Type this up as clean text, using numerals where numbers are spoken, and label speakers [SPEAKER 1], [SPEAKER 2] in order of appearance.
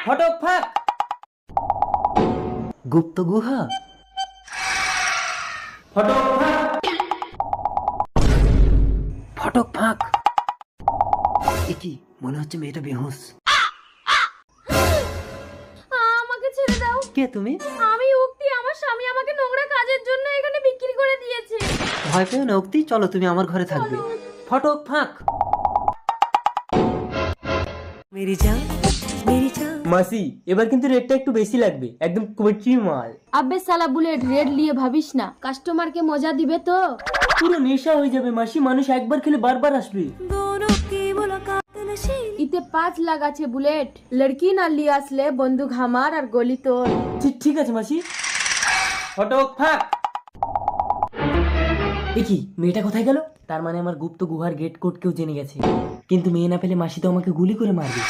[SPEAKER 1] ফটক ফাঁক।
[SPEAKER 2] গুপ্ত গুহা।
[SPEAKER 1] ফটক ফাঁক।
[SPEAKER 2] ফটক ফাঁক। কি মনে হচ্ছে মেয়েটা বেহুশ।
[SPEAKER 3] আমাকে ছেড়ে দাও।
[SPEAKER 2] কে তুমি?
[SPEAKER 3] আমি উক্তি, আমার স্বামী আমাকে নোংরা কাজের জন্য এখানে বিক্রি করে দিয়েছে।
[SPEAKER 2] ভয় পেও না উক্তি, চলো তুমি আমার ঘরে থাকবে। ফটক ফাঁক। মেরি জান, মেরি জান।
[SPEAKER 1] মাসি এবার কিন্তু রেটটা একটু বেশি লাগবে, একদম কচি মাল।
[SPEAKER 3] আবে সালা বুলেট, রেড নিয়ে ভাবিস না, কাস্টমারকে মজা দিবে তো।
[SPEAKER 1] পুরো নেশা হয়ে যাবে মাসি, মানুষ একবার খেলে বারবার আসবে।
[SPEAKER 3] ইতে 5 লাখ আছে বুলেট, লড়কি না লিয়ে আসলে বন্দুক হামার আর গলি তোর।
[SPEAKER 1] ঠিক আছে মাসি। ফটক ফাঁক। কি মেয়েটা কোথায় গেল? তার মানে আমার গুপ্ত গুহার গেট কোড কেউ জেনে গেছে, কিন্তু মেয়ে না পেলে মাসি তো আমাকে গুলি করে মারবে।